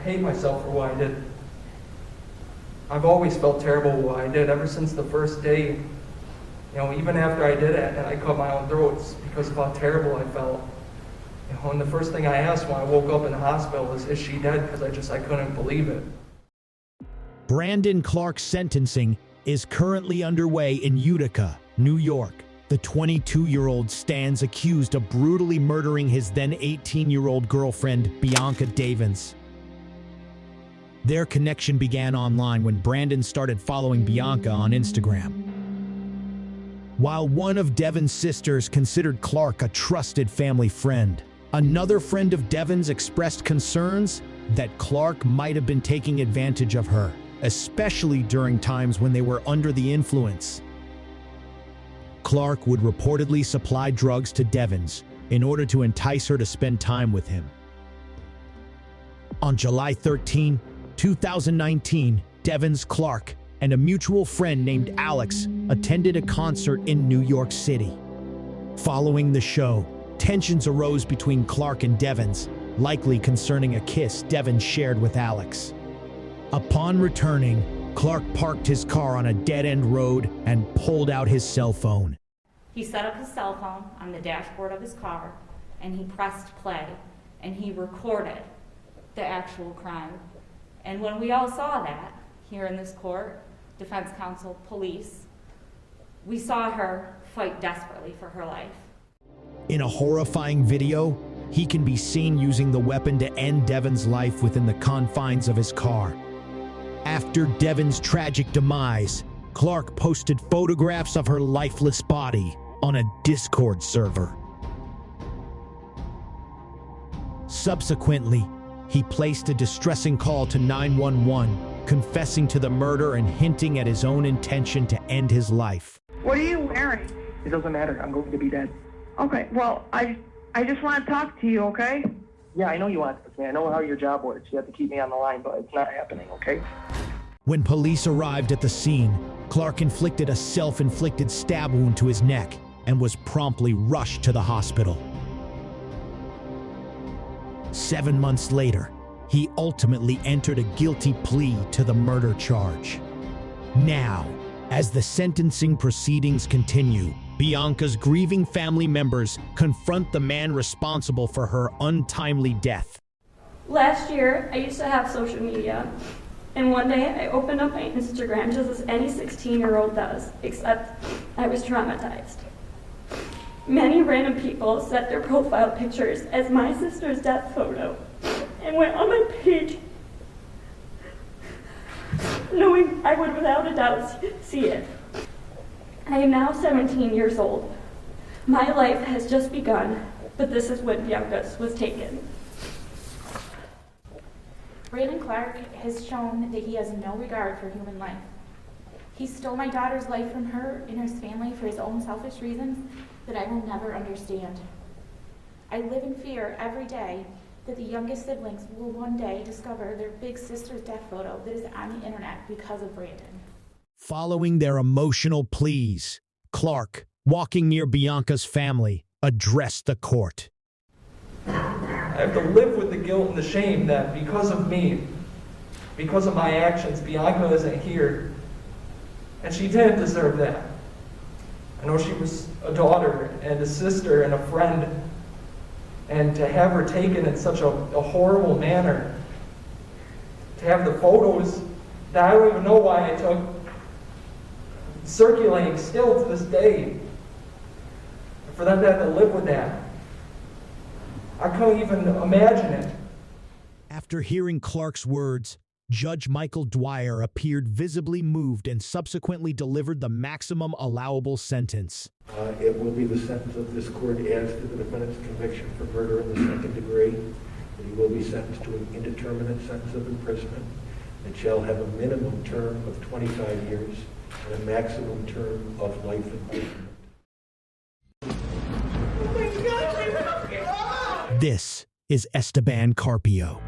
hate myself for what I did. I've always felt terrible for what I did ever since the first day. You know, even after I did it and I cut my own throat, it's because of how terrible I felt. You know, and the first thing I asked when I woke up in the hospital was, is she dead? Because I couldn't believe it. Brandon Clark's sentencing is currently underway in Utica, New York. The 22-year-old stands accused of brutally murdering his then 18-year-old girlfriend, Bianca Davins. Their connection began online when Brandon started following Bianca on Instagram. While one of Devin's sisters considered Clark a trusted family friend, another friend of Devin's expressed concerns that Clark might have been taking advantage of her, especially during times when they were under the influence. Clark would reportedly supply drugs to Devins in order to entice her to spend time with him. On July 13, 2019, Devins, Clark, and a mutual friend named Alex attended a concert in New York City. Following the show, tensions arose between Clark and Devins, likely concerning a kiss Devins shared with Alex. Upon returning, Clark parked his car on a dead-end road and pulled out his cell phone. He set up his cell phone on the dashboard of his car, and he pressed play, and he recorded the actual crime. And when we all saw that here in this court, defense counsel, police, we saw her fight desperately for her life. In a horrifying video, he can be seen using the weapon to end Devin's life within the confines of his car. After Devin's tragic demise, Clark posted photographs of her lifeless body on a Discord server. Subsequently, he placed a distressing call to 911, confessing to the murder and hinting at his own intention to end his life. What are you wearing? It doesn't matter. I'm going to be dead. Okay, well, I just want to talk to you, okay? Yeah, I know you want to talk to me. I know how your job works. You have to keep me on the line, but it's not happening, okay? When police arrived at the scene, Clark inflicted a self-inflicted stab wound to his neck and was promptly rushed to the hospital. 7 months later, he ultimately entered a guilty plea to the murder charge. Now, as the sentencing proceedings continue, Bianca's grieving family members confront the man responsible for her untimely death. Last year, I used to have social media, and one day I opened up my Instagram just as any 16-year-old does, except I was traumatized. Many random people set their profile pictures as my sister's death photo and went on my page knowing I would without a doubt see it. I am now 17 years old. My life has just begun, but this is when Bianca's was taken. Brandon Clark has shown that he has no regard for human life. He stole my daughter's life from her and her family for his own selfish reasons that I will never understand. I live in fear every day that the youngest siblings will one day discover their big sister's death photo that is on the internet because of Brandon. Following their emotional pleas, Clark, walking near Bianca's family, addressed the court. I have to live with the guilt and the shame that because of me, because of my actions, Bianca isn't here. And she didn't deserve that. I know she was a daughter and a sister and a friend. And to have her taken in such a horrible manner, to have the photos that I don't even know why I took, circulating still to this day, for them to have to live with that, I couldn't even imagine it. After hearing Clark's words, Judge Michael Dwyer appeared visibly moved and subsequently delivered the maximum allowable sentence. It will be the sentence of this court as to the defendant's conviction for murder in the second degree, that he will be sentenced to an indeterminate sentence of imprisonment and shall have a minimum term of 25 years and a maximum term of life imprisonment. This is Esteban Carpio.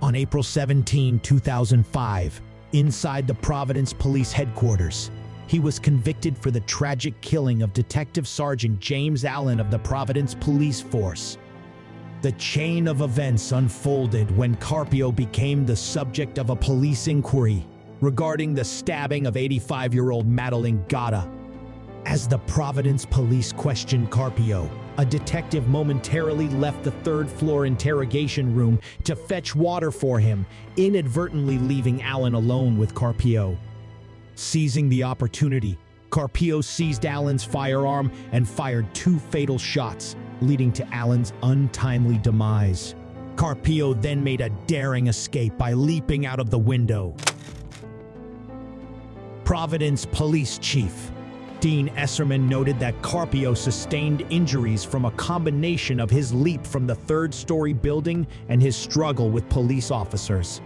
On April 17, 2005, inside the Providence Police Headquarters, he was convicted for the tragic killing of Detective Sergeant James Allen of the Providence Police Force. The chain of events unfolded when Carpio became the subject of a police inquiry regarding the stabbing of 85-year-old Madeline Gatta. As the Providence police questioned Carpio, a detective momentarily left the third-floor interrogation room to fetch water for him, inadvertently leaving Alan alone with Carpio. Seizing the opportunity, Carpio seized Alan's firearm and fired 2 fatal shots, leading to Alan's untimely demise. Carpio then made a daring escape by leaping out of the window. Providence Police Chief Dean Esserman noted that Carpio sustained injuries from a combination of his leap from the 3rd-story building and his struggle with police officers.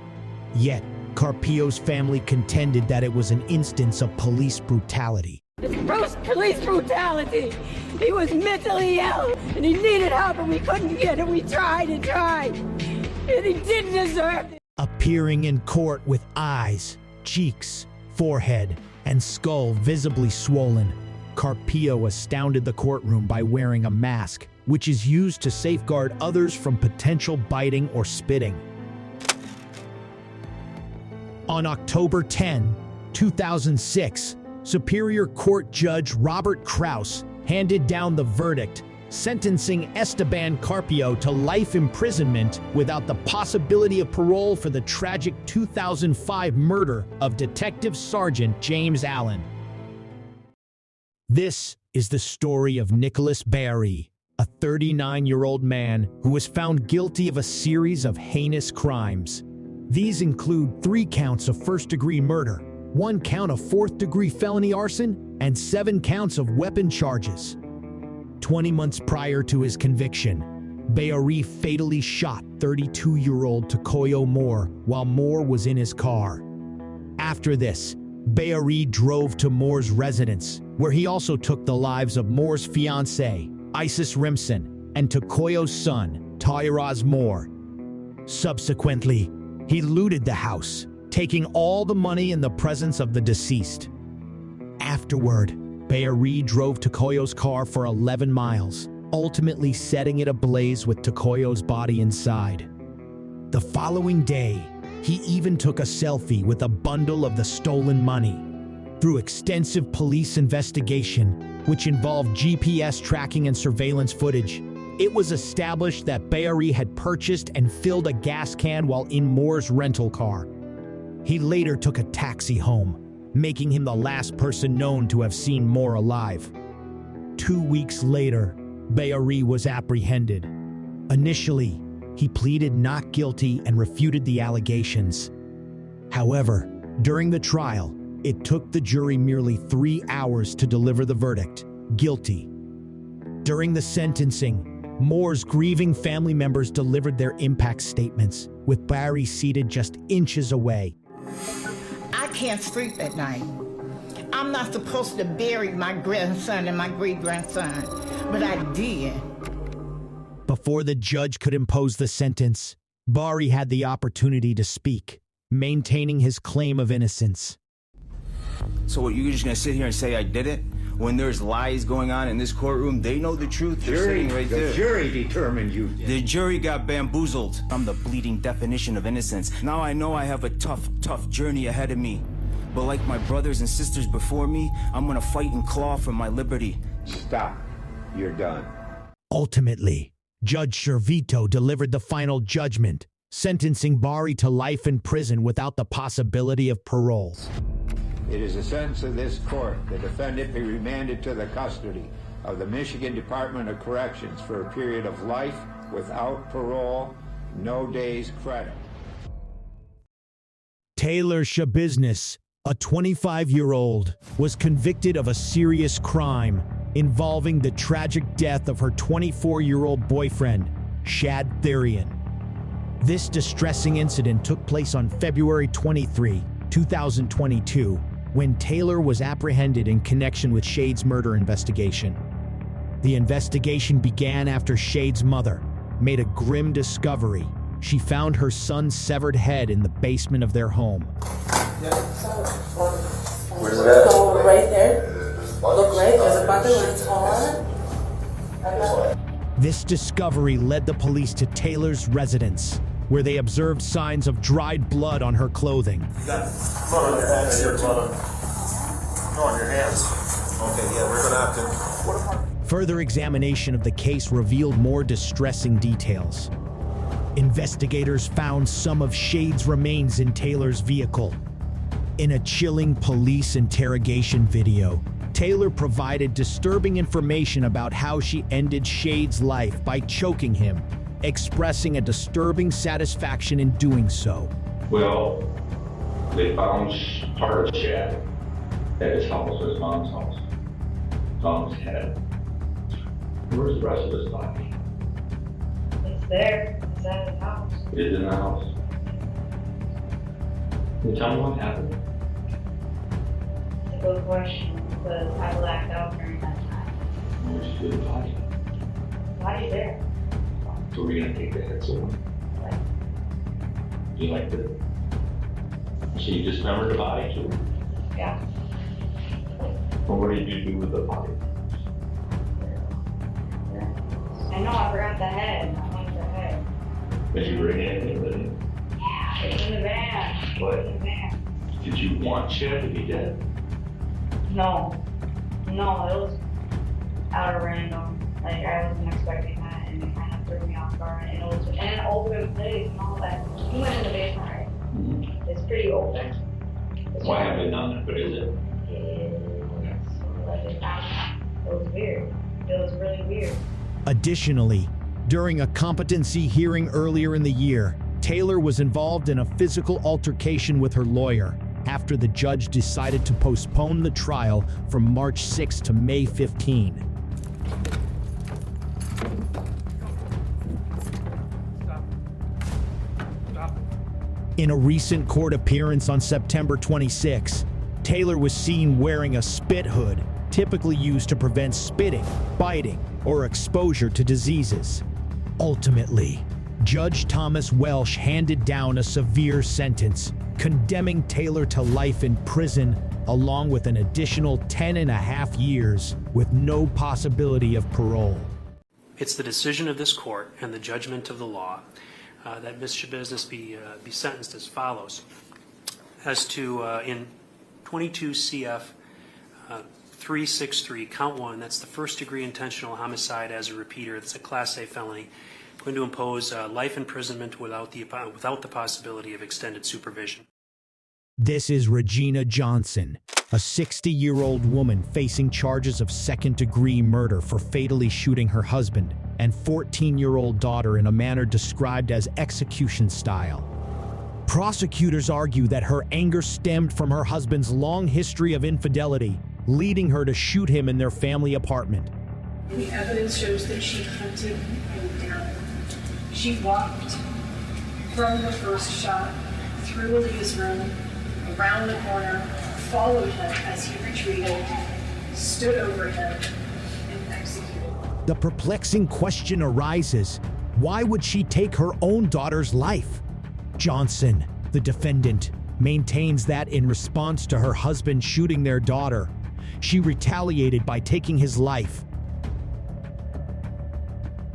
Yet, Carpio's family contended that it was an instance of police brutality. It's police brutality. He was mentally ill and he needed help and we couldn't get it. We tried and tried. And he didn't deserve it. Appearing in court with eyes, cheeks, forehead, and skull visibly swollen, Carpio astounded the courtroom by wearing a mask, which is used to safeguard others from potential biting or spitting. On October 10, 2006, Superior Court Judge Robert Kraus handed down the verdict, sentencing Esteban Carpio to life imprisonment without the possibility of parole for the tragic 2005 murder of Detective Sergeant James Allen. This is the story of Nicholas Barry, a 39-year-old man who was found guilty of a series of heinous crimes. These include 3 counts of first-degree murder, 1 count of 4th-degree felony arson, and 7 counts of weapon charges. 20 months prior to his conviction, Barry fatally shot 32-year-old Tokoyo Moore while Moore was in his car. After this, Barry drove to Moore's residence, where he also took the lives of Moore's fiancée, Isis Rimson, and Tokoyo's son, Tyraz Moore. Subsequently, he looted the house, taking all the money in the presence of the deceased. Afterward, Barry drove Tokoyo's car for 11 miles, ultimately setting it ablaze with Tokoyo's body inside. The following day, he even took a selfie with a bundle of the stolen money. Through extensive police investigation, which involved GPS tracking and surveillance footage, it was established that Barry had purchased and filled a gas can while in Moore's rental car. He later took a taxi home, making him the last person known to have seen Moore alive. 2 weeks later, Barry was apprehended. Initially, he pleaded not guilty and refuted the allegations. However, during the trial, it took the jury merely 3 hours to deliver the verdict, guilty. During the sentencing, Moore's grieving family members delivered their impact statements, with Barry seated just inches away. I can't sleep at night. I'm not supposed to bury my grandson and my great-grandson, but I did. Before the judge could impose the sentence, Barry had the opportunity to speak, maintaining his claim of innocence. So what, you're just gonna sit here and say I did it? When there's lies going on in this courtroom, they know the truth. They're sitting right there. The jury determined you did. The jury got bamboozled. I'm the bleeding definition of innocence. Now I know I have a tough journey ahead of me. But like my brothers and sisters before me, I'm gonna fight and claw for my liberty. Stop. You're done. Ultimately, Judge Servito delivered the final judgment, sentencing Barry to life in prison without the possibility of parole. It is the sentence of this court the defendant be remanded to the custody of the Michigan Department of Corrections for a period of life without parole, no days credit. Taylor Shabiznis, a 25-year-old, was convicted of a serious crime involving the tragic death of her 24-year-old boyfriend, Shad Therian. This distressing incident took place on February 23, 2022, when Taylor was apprehended in connection with Shade's murder investigation. The investigation began after Shade's mother made a grim discovery. She found her son's severed head in the basement of their home. Where's that? So right there. Look right, there's a bucket with it's on. This discovery led the police to Taylor's residence, where they observed signs of dried blood on her clothing. You got blood on your hands here, blood on your hands. Okay, yeah, we're gonna have to... Further examination of the case revealed more distressing details. Investigators found some of Shade's remains in Taylor's vehicle. In a chilling police interrogation video, Taylor provided disturbing information about how she ended Shade's life by choking him, expressing a disturbing satisfaction in doing so. Well, they found part of Shad at his house, his mom's house. Mom's head. Where's the rest of his body? It's there. It's at his house. It's in the house. Can you tell me what happened? It's a good question, because I blacked out during that time. Where's the body? The body's there. So we're gonna take the head somewhere. Like, You liked it? So you dismembered the body too? yeah. Well, what did you do with the body? I know, I forgot the head. I want the head. Did you bring anything with you? Yeah, it's in the van. What? It's in the van. Did you want Shad to be dead? No. No, it was out of random. Like, I wasn't expecting that, and it kind of threw me off guard. And it was in an open place and all that. He went in the basement, right? Mm-hmm. It's pretty open. Why haven't they done it? What is it? It was weird. It was really weird. Additionally, during a competency hearing earlier in the year, Taylor was involved in a physical altercation with her lawyer after the judge decided to postpone the trial from March 6 to May 15. In a recent court appearance on September 26, Taylor was seen wearing a spit hood, typically used to prevent spitting, biting, or exposure to diseases. Ultimately, Judge Thomas Welsh handed down a severe sentence, condemning Taylor to life in prison, along with an additional 10.5 years, with no possibility of parole. It's the decision of this court and the judgment of the law that Ms. Shabiznis be sentenced as follows. As to in 22 CF 363, count 1, that's the first-degree intentional homicide as a repeater. That's a Class A felony. Going to impose life imprisonment without the possibility of extended supervision. This is Regina Johnson, a 60-year-old woman facing charges of second-degree murder for fatally shooting her husband and 14-year-old daughter in a manner described as execution style. Prosecutors argue that her anger stemmed from her husband's long history of infidelity, leading her to shoot him in their family apartment. The evidence shows that she hunted him down. She walked from the first shot, through Aaliyah's room, around the corner, followed him as he retreated, stood over him, and executed. The perplexing question arises, why would she take her own daughter's life? Johnson, the defendant, maintains that in response to her husband shooting their daughter, she retaliated by taking his life.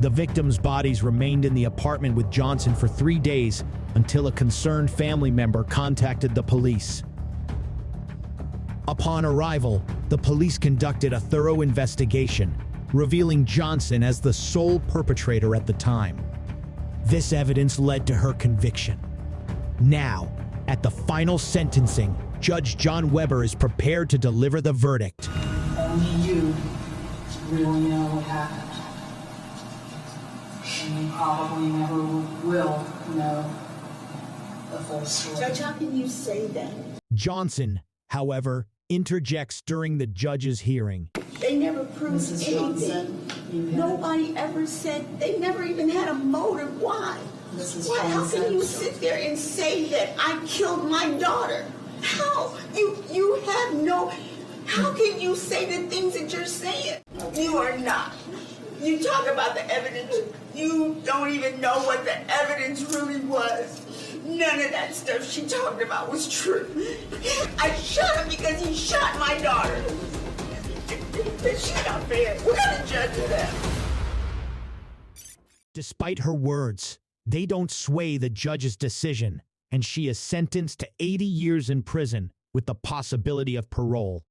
The victims' bodies remained in the apartment with Johnson for 3 days until a concerned family member contacted the police. Upon arrival, the police conducted a thorough investigation, revealing Johnson as the sole perpetrator at the time. This evidence led to her conviction. Now, at the final sentencing, Judge John Weber is prepared to deliver the verdict. Only you really know what happened. And you probably never will know the full story. Judge, how can you say that? Johnson, however, interjects during the judge's hearing. They never proved anything. Nobody ever said, they never even had a motive. Why? How can you sit there and say that I killed my daughter? How? You have no, how can you say the things that you're saying? You are not. You talk about the evidence. You don't even know what the evidence really was. None of that stuff she talked about was true. I shot him because he shot my daughter. She's not fair. What kind of judge is that? Despite her words, they don't sway the judge's decision, and she is sentenced to 80 years in prison with the possibility of parole.